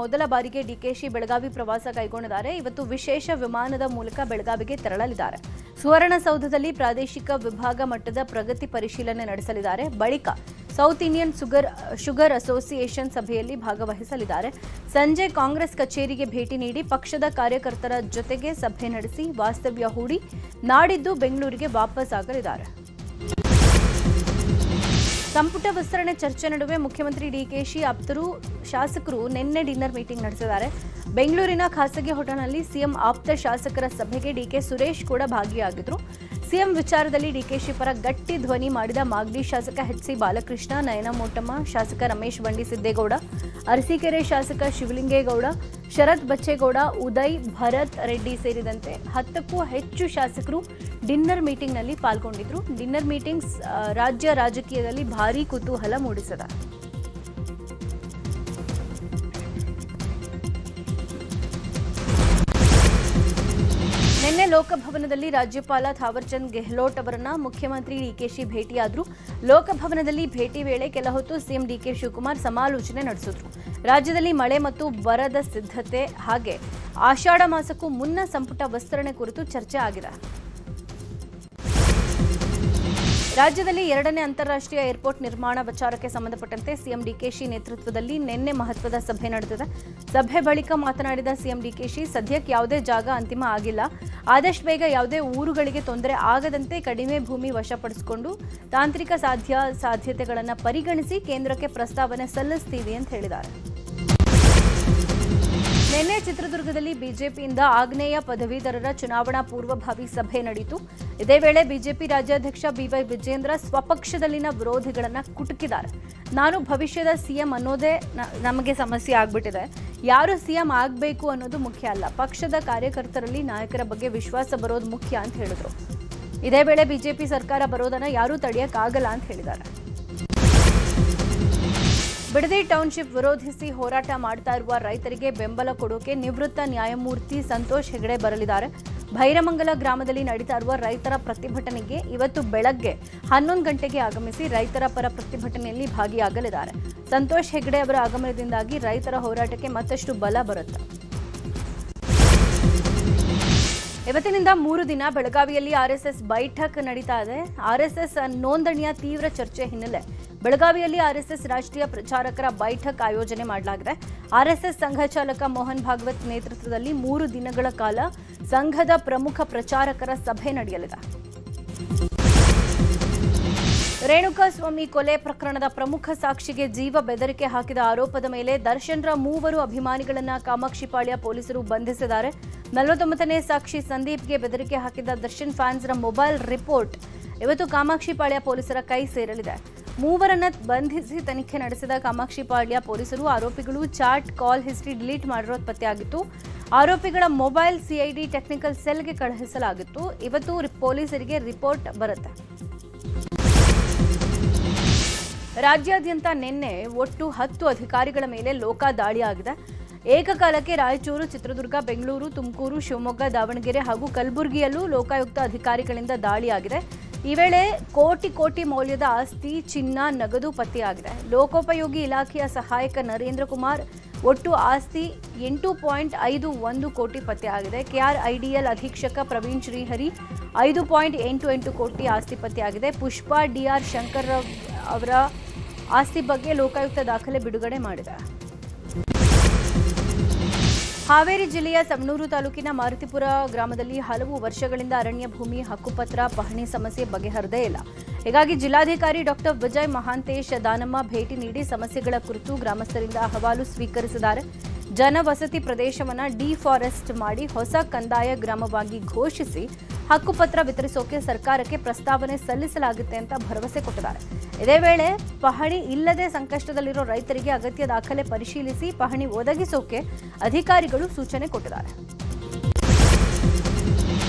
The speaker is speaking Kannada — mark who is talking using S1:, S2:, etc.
S1: ಮೊದಲ ಬಾರಿಗೆ ಡಿಕೆಶಿ ಬೆಳಗಾವಿ ಪ್ರವಾಸ ಕೈಗೊಂಡಿದ್ದಾರೆ. ಇವತ್ತು ವಿಶೇಷ ವಿಮಾನದ ಮೂಲಕ ಬೆಳಗಾವಿಗೆ ತೆರಳಲಿದ್ದಾರೆ. ಸುವರ್ಣಸೌಧದಲ್ಲಿ ಪ್ರಾದೇಶಿಕ ವಿಭಾಗ ಮಟ್ಟದ ಪ್ರಗತಿ ಪರಿಶೀಲನೆ ನಡೆಸಲಿದ್ದಾರೆ. ಬಳಿಕ ಸೌತ್ ಇಂಡಿಯನ್ ಶುಗರ್ ಅಸೋಸಿಯೇಷನ್ ಸಭೆಯಲ್ಲಿ ಭಾಗವಹಿಸಲಿದ್ದಾರೆ. ಸಂಜೆ ಕಾಂಗ್ರೆಸ್ ಕಚೇರಿಗೆ ಭೇಟಿ ನೀಡಿ ಪಕ್ಷದ ಕಾರ್ಯಕರ್ತರ ಜೊತೆಗೆ ಸಭೆ ನಡೆಸಿ ವಾಸ್ತವ್ಯ ಹೂಡಿ ನಾಡಿದ್ದು ಬೆಂಗಳೂರಿಗೆ ವಾಪಸ್ ಆಗಲಿದ್ದಾರೆ. ಸಂಪುಟ ವಿಸ್ತರಣೆ ಚರ್ಚೆ ನಡುವೆ ಮುಖ್ಯಮಂತ್ರಿ ಡಿಕೆಶಿ ಆಪ್ತರು ಶಾಸಕರು ನಿನ್ನೆ ಡಿನ್ನರ್ ಮೀಟಿಂಗ್ ನಡೆಸಿದ್ದಾರೆ. ಬೆಂಗಳೂರಿನ ಖಾಸಗಿ ಹೋಟೆಲ್ನಲ್ಲಿ ಸಿಎಂ ಆಪ್ತ ಶಾಸಕರ ಸಭೆಗೆ ಡಿಕೆ ಸುರೇಶ್ ಕೂಡ ಭಾಗಿಯಾಗಿದ್ರು. ಸಿಎಂ ವಿಚಾರದಲ್ಲಿ ಡಿಕೆಶಿ ಪರ ಗಟ್ಟಿ ಧ್ವನಿ ಮಾಡಿದ ಮಾಗಡಿ ಶಾಸಕ ಎಚ್.ಸಿ. ಬಾಲಕೃಷ್ಣ, ನಯನ ಮೋಟಮ್ಮ, ಶಾಸಕ ರಮೇಶ್ ಬಂಡಿಸಿದ್ದೇಗೌಡ, ಅರಸೀಕೆರೆ ಶಾಸಕ ಶಿವಲಿಂಗೇಗೌಡ, ಶರತ್ ಬಚ್ಚೇಗೌಡ, ಉದಯ್, ಭರತ್ ರೆಡ್ಡಿ ಸೇರಿದಂತೆ 10ಕ್ಕೂ ಹೆಚ್ಚು ಶಾಸಕರು ಡಿನ್ನರ್ ಮೀಟಿಂಗ್ನಲ್ಲಿ ಪಾಲ್ಗೊಂಡಿದ್ರು. ಡಿನ್ನರ್ ಮೀಟಿಂಗ್ ರಾಜ್ಯ ರಾಜಕೀಯದಲ್ಲಿ ಭಾರೀ ಕುತೂಹಲ ಮೂಡಿಸಿದೆ. ನಿನ್ನೆ ಲೋಕಭವನದಲ್ಲಿ ರಾಜ್ಯಪಾಲ ಥಾವರ್ಚಂದ್ ಗೆಹ್ಲೋಟ್ ಅವರನ್ನ ಮುಖ್ಯಮಂತ್ರಿ ಡಿಕೆಶಿ ಭೇಟಿಯಾದರು. ಲೋಕಭವನದಲ್ಲಿ ಭೇಟಿ ವೇಳೆ ಕೆಲ ಹೊತ್ತು ಸಿಎಂ ಡಿಕೆ ಶಿವಕುಮಾರ್ ಸಮಾಲೋಚನೆ ನಡೆಸಿದ್ರು. ರಾಜ್ಯದಲ್ಲಿ ಮಳೆ ಮತ್ತು ಬರದ ಸಿದ್ಧತೆ ಹಾಗೆ ಆಷಾಢ ಮಾಸಕ್ಕೂ ಮುನ್ನ ಸಂಪುಟ ವಿಸ್ತರಣೆ ಕುರಿತು ಚರ್ಚೆ ಆಗಿದೆ. ರಾಜ್ಯದಲ್ಲಿ 2ನೇ ಅಂತಾರಾಷ್ಟ್ರೀಯ ಏರ್ಪೋರ್ಟ್ ನಿರ್ಮಾಣ ವಿಚಾರಕ್ಕೆ ಸಂಬಂಧಪಟ್ಟಂತೆ ಸಿಎಂ ಡಿಕೆಶಿ ನೇತೃತ್ವದಲ್ಲಿ ನಿನ್ನೆ ಮಹತ್ವದ ಸಭೆ ನಡೆದಿದೆ. ಸಭೆ ಬಳಿಕ ಮಾತನಾಡಿದ ಸಿಎಂ ಡಿಕೆಶಿ, ಸದ್ಯಕ್ಕೆ ಯಾವುದೇ ಜಾಗ ಅಂತಿಮ ಆಗಿಲ್ಲ. ಆದಷ್ಟು ಬೇಗ ಯಾವುದೇ ಊರುಗಳಿಗೆ ತೊಂದರೆ ಆಗದಂತೆ ಕಡಿಮೆ ಭೂಮಿ ವಶಪಡಿಸಿಕೊಂಡು ತಾಂತ್ರಿಕ ಸಾಧ್ಯತೆಗಳನ್ನು ಪರಿಗಣಿಸಿ ಕೇಂದ್ರಕ್ಕೆ ಪ್ರಸ್ತಾವನೆ ಸಲ್ಲಿಸ್ತೀವಿ ಅಂತ ಹೇಳಿದ್ದಾರೆ. ನಿನ್ನೆ ಚಿತ್ರದುರ್ಗದಲ್ಲಿ ಬಿಜೆಪಿಯಿಂದ ಆಗ್ನೇಯ ಪದವೀಧರರ ಚುನಾವಣಾ ಪೂರ್ವಭಾವಿ ಸಭೆ ನಡೆಯಿತು. ಇದೇ ವೇಳೆ ಬಿಜೆಪಿ ರಾಜ್ಯಾಧ್ಯಕ್ಷ ಬಿವೈ ವಿಜೇಂದ್ರ ಸ್ವಪಕ್ಷದಲ್ಲಿನ ವಿರೋಧಿಗಳನ್ನು ಕುಟುಕಿದ್ದಾರೆ. ನಾನು ಭವಿಷ್ಯದ ಸಿಎಂ ಅನ್ನೋದೇ ನಮಗೆ ಸಮಸ್ಯೆ ಆಗ್ಬಿಟ್ಟಿದೆ. ಯಾರು ಸಿಎಂ ಆಗಬೇಕು ಅನ್ನೋದು ಮುಖ್ಯ ಅಲ್ಲ, ಪಕ್ಷದ ಕಾರ್ಯಕರ್ತರಲ್ಲಿ ನಾಯಕರ ಬಗ್ಗೆ ವಿಶ್ವಾಸ ಬರೋದು ಮುಖ್ಯ ಅಂತ ಹೇಳಿದ್ರು. ಇದೇ ವೇಳೆ ಬಿಜೆಪಿ ಸರ್ಕಾರ ಬರೋದನ್ನ ಯಾರೂ ತಡೆಯಕ್ಕಾಗಲ್ಲ ಅಂತ ಹೇಳಿದ್ದಾರೆ. ಬಿಡದಿ ಟೌನ್ಶಿಪ್ ವಿರೋಧಿಸಿ ಹೋರಾಟ ಮಾಡ್ತಾ ಇರುವ ರೈತರಿಗೆ ಬೆಂಬಲ ಕೊಡೋಕೆ ನಿವೃತ್ತ ನ್ಯಾಯಮೂರ್ತಿ ಸಂತೋಷ್ ಹೆಗಡೆ ಬರಲಿದ್ದಾರೆ. ಭೈರಮಂಗಲ ಗ್ರಾಮದಲ್ಲಿ ನಡೀತಾ ಇರುವ ರೈತರ ಪ್ರತಿಭಟನೆಗೆ ಇವತ್ತು ಬೆಳಗ್ಗೆ 11 ಗಂಟೆಗೆ ಆಗಮಿಸಿ ರೈತರ ಪರ ಪ್ರತಿಭಟನೆಯಲ್ಲಿ ಭಾಗಿಯಾಗಲಿದ್ದಾರೆ. ಸಂತೋಷ್ ಹೆಗಡೆ ಅವರ ಆಗಮನದಿಂದಾಗಿ ರೈತರ ಹೋರಾಟಕ್ಕೆ ಮತ್ತಷ್ಟು ಬಲ ಬರುತ್ತೆ. ಇವತ್ತಿನಿಂದ 3 ದಿನ ಬೆಳಗಾವಿಯಲ್ಲಿ ಆರ್ಎಸ್ಎಸ್ ಬೈಠಕ್ ನಡೀತಾ ಇದೆ. ಆರ್ಎಸ್ಎಸ್ ನೋಂದಣಿಯ ತೀವ್ರ ಚರ್ಚೆ ಹಿನ್ನೆಲೆ ಬೆಳಗಾವಿಯಲ್ಲಿ ಆರ್ಎಸ್ಎಸ್ ರಾಷ್ಟ್ರೀಯ ಪ್ರಚಾರಕರ ಬೈಠಕ್ ಆಯೋಜನೆ ಮಾಡಲಾಗಿದೆ. ಆರ್ಎಸ್ಎಸ್ ಸಂಘ ಚಾಲಕ ಮೋಹನ್ ಭಾಗವತ್ ನೇತೃತ್ವದಲ್ಲಿ 3 ದಿನಗಳ ಕಾಲ ಸಂಘದ ಪ್ರಮುಖ ಪ್ರಚಾರಕರ ಸಭೆ ನಡೆಯಲಿದೆ. ರೇಣುಕಾಸ್ವಾಮಿ ಕೊಲೆ ಪ್ರಕರಣದ ಪ್ರಮುಖ ಸಾಕ್ಷಿಗೆ ಜೀವ ಬೆದರಿಕೆ ಹಾಕಿದ ಆರೋಪದ ಮೇಲೆ ದರ್ಶನ್ರ 3 ಅಭಿಮಾನಿಗಳನ್ನ ಕಾಮಾಕ್ಷಿಪಾಳ್ಯ ಪೊಲೀಸರು ಬಂಧಿಸಿದ್ದಾರೆ. 49ನೇ ಸಾಕ್ಷಿ ಸಂದೀಪ್ಗೆ ಬೆದರಿಕೆ ಹಾಕಿದ ದರ್ಶನ್ ಫ್ಯಾನ್ಸ್ರ ಮೊಬೈಲ್ ರಿಪೋರ್ಟ್ ಇವತ್ತು ಕಾಮಾಕ್ಷಿಪಾಳ್ಯ ಪೊಲೀಸರ ಕೈ ಸೇರಲಿದೆ. 3 ಬಂಧಿಸಿ ತನಿಖೆ ನಡೆಸಿದ ಕಾಮಾಕ್ಷಿಪಾಳ್ಯ ಪೊಲೀಸರು ಆರೋಪಿಗಳು ಚಾಟ್ ಕಾಲ್ ಹಿಸ್ಟ್ರಿ ಡಿಲೀಟ್ ಮಾಡಿರೋದು ಪತ್ತೆಯಾಗಿತ್ತು. ಆರೋಪಿಗಳ ಮೊಬೈಲ್ ಸಿಐಡಿ ಟೆಕ್ನಿಕಲ್ ಸೆಲ್ಗೆ ಕಳುಹಿಸಲಾಗಿತ್ತು. ಇವತ್ತು ಪೊಲೀಸರಿಗೆ ರಿಪೋರ್ಟ್ ಬರುತ್ತೆ. ರಾಜ್ಯಾದ್ಯಂತ ನಿನ್ನೆ ಒಟ್ಟು 10 ಅಧಿಕಾರಿಗಳ ಮೇಲೆ ಲೋಕ ದಾಳಿಯಾಗಿದೆ. ಏಕಕಾಲಕ್ಕೆ ರಾಯಚೂರು, ಚಿತ್ರದುರ್ಗ, ಬೆಂಗಳೂರು, ತುಮಕೂರು, ಶಿವಮೊಗ್ಗ, ದಾವಣಗೆರೆ ಹಾಗೂ ಕಲಬುರಗಿಯಲ್ಲೂ ಲೋಕಾಯುಕ್ತ ಅಧಿಕಾರಿಗಳಿಂದ ದಾಳಿಯಾಗಿದೆ. ಈ ವೇಳೆ ಕೋಟಿ ಮೌಲ್ಯದ ಆಸ್ತಿ, ಚಿನ್ನ, ನಗದು ಪತ್ತೆಯಾಗಿದೆ. ಲೋಕೋಪಯೋಗಿ ಇಲಾಖೆಯ ಸಹಾಯಕ ನರೇಂದ್ರ ಕುಮಾರ್ ಒಟ್ಟು ಆಸ್ತಿ 8.51 ಕೋಟಿ ಪತ್ತೆಯಾಗಿದೆ. ಕೆಆರ್ಐಡಿಎಲ್ ಅಧೀಕ್ಷಕ ಪ್ರವೀಣ್ ಶ್ರೀಹರಿ 5.88 ಕೋಟಿ ಆಸ್ತಿ ಪತ್ತೆಯಾಗಿದೆ. ಪುಷ್ಪಾ ಡಿಆರ್ ಶಂಕರ್ ಅವರ ಆಸ್ತಿ ಬಗ್ಗೆ ಲೋಕಾಯುಕ್ತ ದಾಖಲೆ ಬಿಡುಗಡೆ ಮಾಡಿದೆ. ಹಾವೇರಿ ಜಿಲ್ಲೆಯ ಸವಣೂರು ತಾಲೂಕಿನ ಮಾರುತಿಪುರ ಗ್ರಾಮದಲ್ಲಿ ಹಲವು ವರ್ಷಗಳಿಂದ ಅರಣ್ಯ ಭೂಮಿ ಹಕ್ಕುಪತ್ರ ಪಹಣಿ ಸಮಸ್ಯೆ ಬಗೆಹರದೇ ಇಲ್ಲ. ಹೀಗಾಗಿ ಜಿಲ್ಲಾಧಿಕಾರಿ ಡಾಕ್ಟರ್ ವಿಜಯ್ ಮಹಾಂತೇಶ್ ದಾನಮ್ಮ ಭೇಟಿ ನೀಡಿ ಸಮಸ್ಯೆಗಳ ಕುರಿತು ಗ್ರಾಮಸ್ಥರಿಂದ ಅಹವಾಲು ಸ್ವೀಕರಿಸಿದ್ದಾರೆ. ಜನವಸತಿ ಪ್ರದೇಶವನ್ನು ಡಿಫಾರೆಸ್ಟ್ ಮಾಡಿ ಹೊಸ ಕಂದಾಯ ಗ್ರಾಮವಾಗಿ ಘೋಷಿಸಿ ಹಕ್ಕುಪತ್ರ ವಿತರಿಸೋಕೆ ಸರ್ಕಾರಕ್ಕೆ ಪ್ರಸ್ತಾವನೆ ಸಲ್ಲಿಸಲಾಗುತ್ತೆ ಅಂತ ಭರವಸೆ ಕೊಟ್ಟಿದ್ದಾರೆ. ಇದೇ ವೇಳೆ ಪಹಣಿ ಇಲ್ಲದೆ ಸಂಕಷ್ಟದಲ್ಲಿರೋ ರೈತರಿಗೆ ಅಗತ್ಯ ದಾಖಲೆ ಪರಿಶೀಲಿಸಿ ಪಹಣಿ ಒದಗಿಸೋಕೆ ಅಧಿಕಾರಿಗಳು ಸೂಚನೆ ಕೊಟ್ಟಿದ್ದಾರೆ.